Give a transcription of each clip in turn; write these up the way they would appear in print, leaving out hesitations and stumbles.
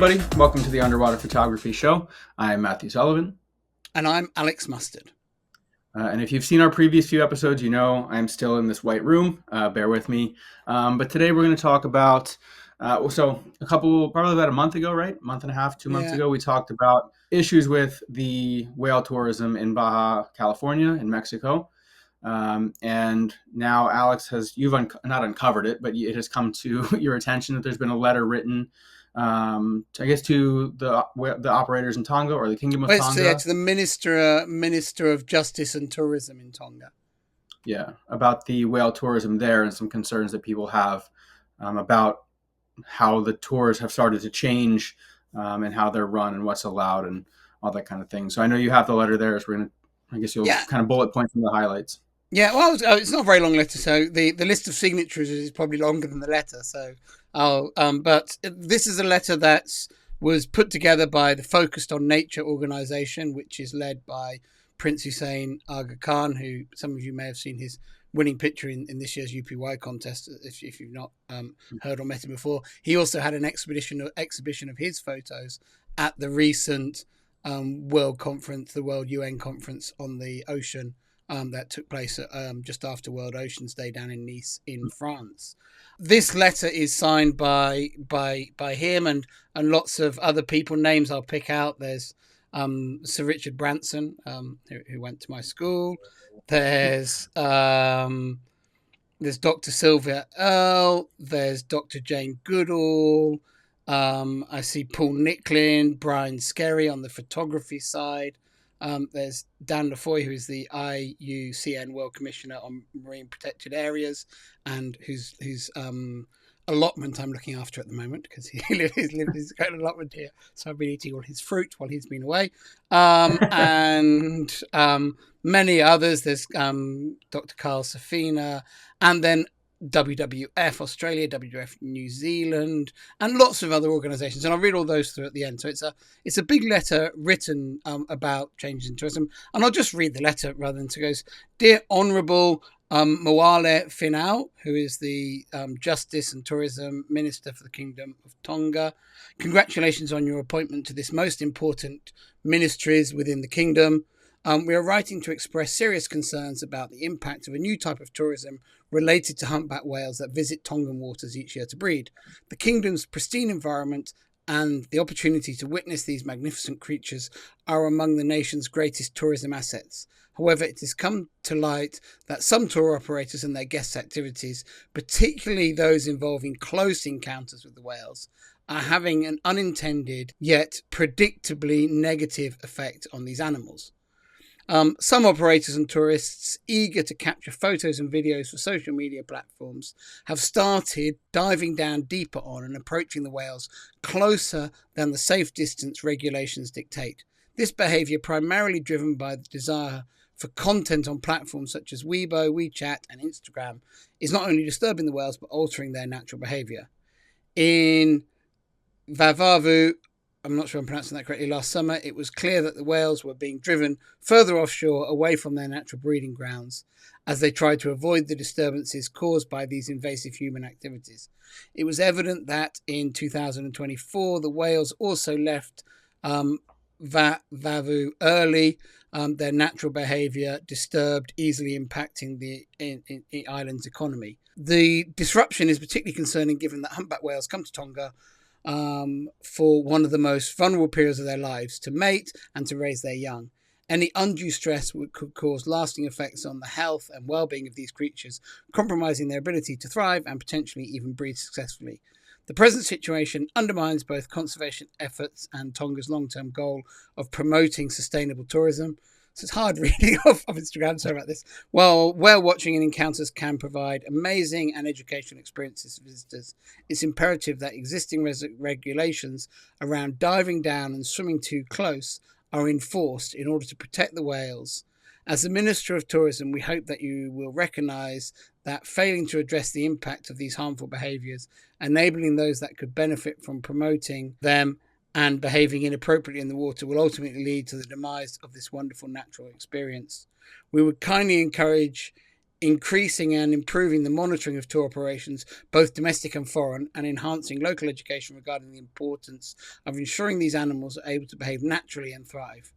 everybody. Welcome to the Underwater Photography Show. I'm Matthew Sullivan. And I'm Alex Mustard. And if you've seen our previous few episodes, you know I'm still in this white room. Bear with me. But today we're going to talk about, probably about a month ago, right? Month and a half, 2 months ago, we talked about issues with the whale tourism in Baja California in Mexico. And now Alex you've not uncovered it, but it has come to your attention that there's been a letter written, I guess, to the operators in Tonga or the Kingdom of Tonga. To the Minister of Justice and Tourism in Tonga. Yeah, about the whale tourism there and some concerns that people have about how the tours have started to change and how they're run and what's allowed and all that kind of thing. So I know you have the letter there, so you'll kind of bullet point from the highlights. Yeah, well, it's not a very long letter, so the list of signatures is probably longer than the letter. So, but this is a letter that was put together by the Focused on Nature organization, which is led by Prince Hussein Aga Khan, who some of you may have seen his winning picture in this year's UPY contest, if you've not heard or met him before. He also had an exhibition of his photos at the recent World UN Conference on the Ocean, that took place just after World Oceans Day down in Nice in France. This letter is signed by him and lots of other people. Names I'll pick out. There's Sir Richard Branson, who went to my school. There's Dr. Sylvia Earle. There's Dr. Jane Goodall. I see Paul Nicklin, Brian Skerry on the photography side. There's Dan Lafoy, who is the IUCN World Commissioner on Marine Protected Areas, and whose allotment I'm looking after at the moment, because he's got an allotment here, so I've been eating all his fruit while he's been away, and many others. There's Dr. Carl Safina, and then WWF Australia, WWF New Zealand, and lots of other organisations, and I'll read all those through at the end. So it's a big letter written about changes in tourism, and I'll just read the letter rather than to goes. Dear Honourable Moale Finau, who is the Justice and Tourism Minister for the Kingdom of Tonga, congratulations on your appointment to this most important ministries within the kingdom. We are writing to express serious concerns about the impact of a new type of tourism related to humpback whales that visit Tongan waters each year to breed. The kingdom's pristine environment and the opportunity to witness these magnificent creatures are among the nation's greatest tourism assets. However, it has come to light that some tour operators and their guests' activities, particularly those involving close encounters with the whales, are having an unintended yet predictably negative effect on these animals. Some operators and tourists eager to capture photos and videos for social media platforms have started diving down deeper on and approaching the whales closer than the safe distance regulations dictate. This behaviour, primarily driven by the desire for content on platforms such as Weibo, WeChat and Instagram, is not only disturbing the whales but altering their natural behaviour. In Vavavu, I'm not sure I'm pronouncing that correctly, last summer, it was clear that the whales were being driven further offshore away from their natural breeding grounds as they tried to avoid the disturbances caused by these invasive human activities. It was evident that in 2024, the whales also left Vavu early, their natural behaviour disturbed, easily impacting the island's economy. The disruption is particularly concerning given that humpback whales come to Tonga for one of the most vulnerable periods of their lives, to mate and to raise their young. Any undue stress could cause lasting effects on the health and well-being of these creatures, compromising their ability to thrive and potentially even breed successfully. The present situation undermines both conservation efforts and Tonga's long-term goal of promoting sustainable tourism. So it's hard reading off Instagram, sorry about this. While whale watching and encounters can provide amazing and educational experiences for visitors, it's imperative that existing regulations around diving down and swimming too close are enforced in order to protect the whales. As the Minister of Tourism, we hope that you will recognise that failing to address the impact of these harmful behaviours, enabling those that could benefit from promoting them and behaving inappropriately in the water, will ultimately lead to the demise of this wonderful natural experience. We would kindly encourage increasing and improving the monitoring of tour operations, both domestic and foreign, and enhancing local education regarding the importance of ensuring these animals are able to behave naturally and thrive.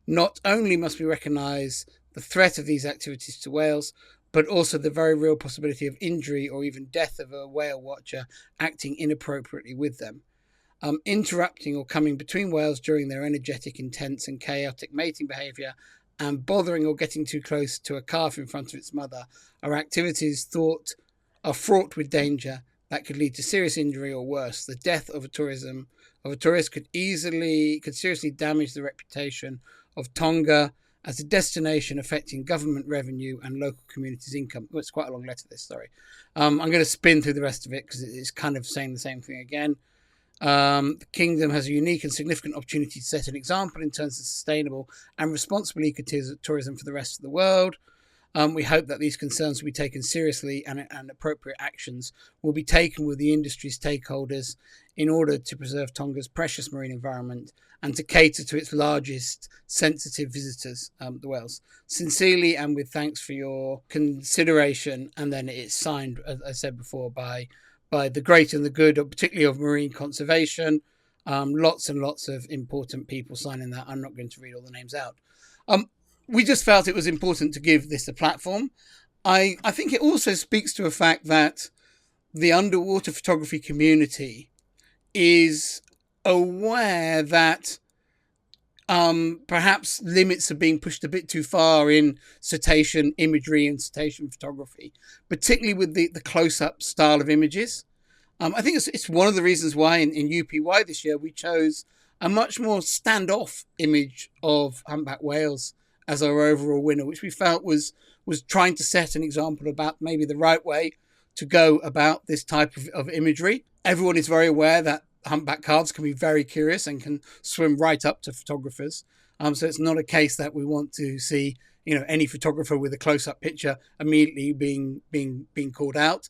Not only must we recognise the threat of these activities to whales, but also the very real possibility of injury or even death of a whale watcher acting inappropriately with them. Interrupting or coming between whales during their energetic, intense, and chaotic mating behaviour, and bothering or getting too close to a calf in front of its mother are activities thought are fraught with danger that could lead to serious injury or worse. The death of a tourist could seriously damage the reputation of Tonga as a destination, affecting government revenue and local communities' income. Oh, it's quite a long letter, this, sorry. I'm going to spin through the rest of it because it's kind of saying the same thing again. The kingdom has a unique and significant opportunity to set an example in terms of sustainable and responsible ecotourism for the rest of the world. We hope that these concerns will be taken seriously and appropriate actions will be taken with the industry stakeholders in order to preserve Tonga's precious marine environment and to cater to its largest sensitive visitors, the whales. Sincerely and with thanks for your consideration. And then it's signed, as I said before, by the great and the good, particularly of marine conservation. Lots and lots of important people signing that. I'm not going to read all the names out. We just felt it was important to give this a platform. I think it also speaks to a fact that the underwater photography community is aware that perhaps limits are being pushed a bit too far in cetacean imagery and cetacean photography, particularly with the close-up style of images. I think it's one of the reasons why in UPY this year we chose a much more standoff image of humpback whales as our overall winner, which we felt was trying to set an example about maybe the right way to go about this type of imagery. Everyone is very aware that humpback calves can be very curious and can swim right up to photographers. So it's not a case that we want to see, any photographer with a close-up picture immediately being called out.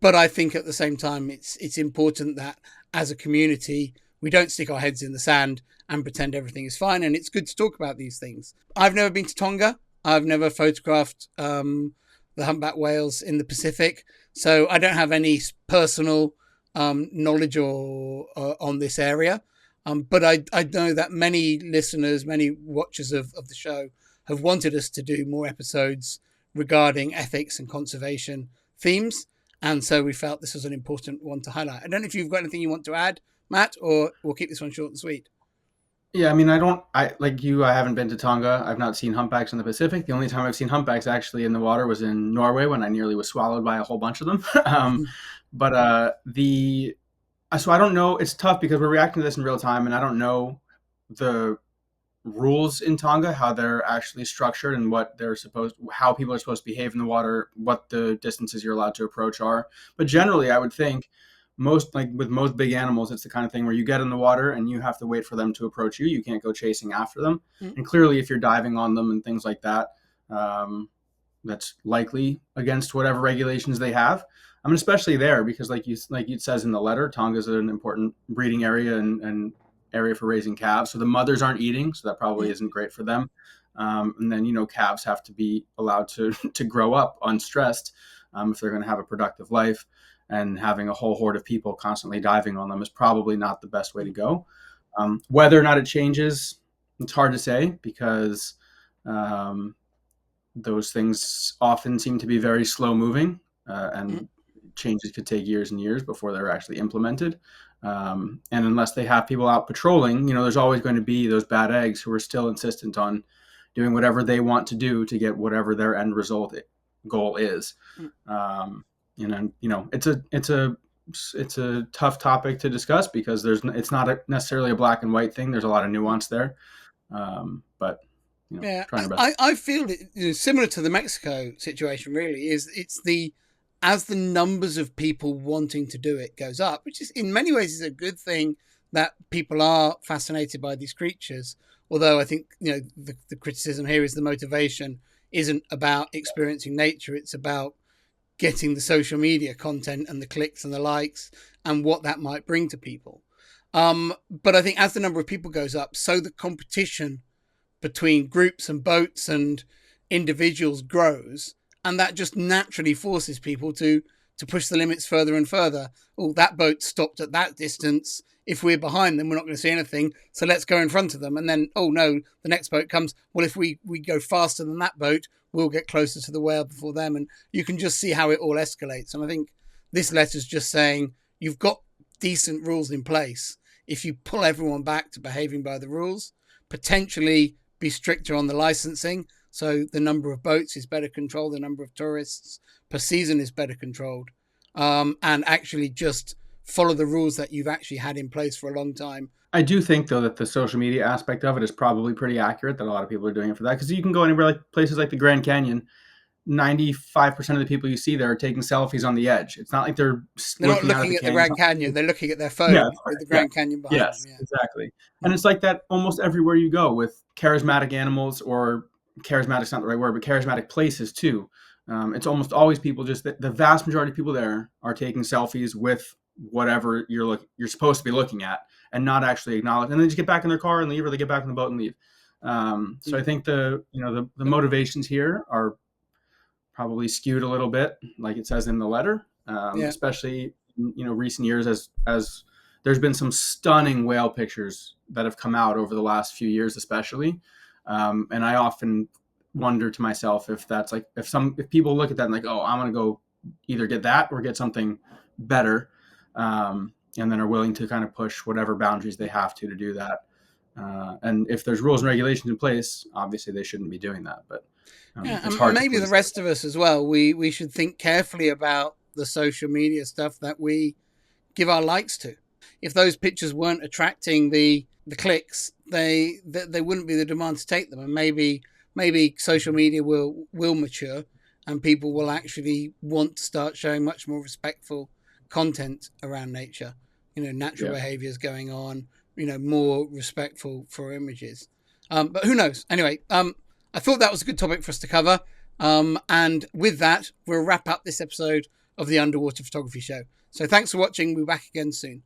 But I think at the same time, it's important that as a community, we don't stick our heads in the sand and pretend everything is fine. And it's good to talk about these things. I've never been to Tonga. I've never photographed the humpback whales in the Pacific. So I don't have any personal knowledge or on this area. But I know that many listeners, many watchers of the show have wanted us to do more episodes regarding ethics and conservation themes. And so we felt this was an important one to highlight. I don't know if you've got anything you want to add, Matt, or we'll keep this one short and sweet. Yeah, I mean, like you, I haven't been to Tonga. I've not seen humpbacks in the Pacific. The only time I've seen humpbacks actually in the water was in Norway when I nearly was swallowed by a whole bunch of them. So I don't know. It's tough because we're reacting to this in real time, and I don't know the rules in Tonga, how they're actually structured, and how people are supposed to behave in the water, what the distances you're allowed to approach are. But generally, I would think with most big animals, it's the kind of thing where you get in the water and you have to wait for them to approach you. You can't go chasing after them. Mm-hmm. And clearly, if you're diving on them and things like that, that's likely against whatever regulations they have. I mean, especially there, because like it says in the letter, Tonga is an important breeding area and area for raising calves. So the mothers aren't eating, so that probably isn't great for them. And then, calves have to be allowed to grow up unstressed if they're going to have a productive life. And having a whole horde of people constantly diving on them is probably not the best way to go. Whether or not it changes, it's hard to say because those things often seem to be very slow moving and changes could take years and years before they're actually implemented. And unless they have people out patrolling, there's always going to be those bad eggs who are still insistent on doing whatever they want to do to get whatever their end goal is. It's a tough topic to discuss because it's not necessarily a black and white thing. There's a lot of nuance there. I feel it similar to the Mexico situation. Really, as the numbers of people wanting to do it goes up, which is in many ways is a good thing that people are fascinated by these creatures. Although I think the criticism here is the motivation isn't about experiencing nature; it's about getting the social media content and the clicks and the likes and what that might bring to people. But I think as the number of people goes up, so the competition between groups and boats and individuals grows. and that just naturally forces people to push the limits further and further. Oh, that boat stopped at that distance. If we're behind them, we're not going to see anything. So let's go in front of them. And then, oh no, the next boat comes. Well, if we go faster than that boat, we'll get closer to the whale before them. And you can just see how it all escalates. And I think this letter's just saying you've got decent rules in place. If you pull everyone back to behaving by the rules, potentially be stricter on the licensing. So the number of boats is better controlled. The number of tourists per season is better controlled. And actually just follow the rules that you've actually had in place for a long time. I do think, though, that the social media aspect of it is probably pretty accurate, that a lot of people are doing it for that. Because you can go anywhere, like places like the Grand Canyon, 95% of the people you see there are taking selfies on the edge. It's not like they're not looking out looking at at the Grand Canyon. They're looking at their phone Yeah, with the yeah, Grand Canyon behind yes, them. Yeah. exactly. And it's like that almost everywhere you go with charismatic animals, or charismatic's not the right word, but charismatic places too. It's almost always people, just the vast majority of people there are taking selfies with whatever you're supposed to be looking at, and not actually acknowledge, and then just get back in their car and leave, or they get back in the boat and leave. So I think the motivations here are probably skewed a little bit, like it says in the letter, especially recent years, as there's been some stunning whale pictures that have come out over the last few years, especially. And I often wonder to myself if that's like, if people look at that and like, oh, I want to go either get that or get something better, and then are willing to kind of push whatever boundaries they have to do that. And if there's rules and regulations in place, obviously they shouldn't be doing that. But it's hard. Maybe the rest of us as well. We should think carefully about the social media stuff that we give our likes to. If those pictures weren't attracting the clicks, they wouldn't be the demand to take them. And maybe social media will mature, and people will actually want to start showing much more respectful content around nature. Natural behaviors going on. More respectful for images. But who knows? Anyway, I thought that was a good topic for us to cover. And with that, we'll wrap up this episode of the Underwater Photography Show. So thanks for watching. We'll be back again soon.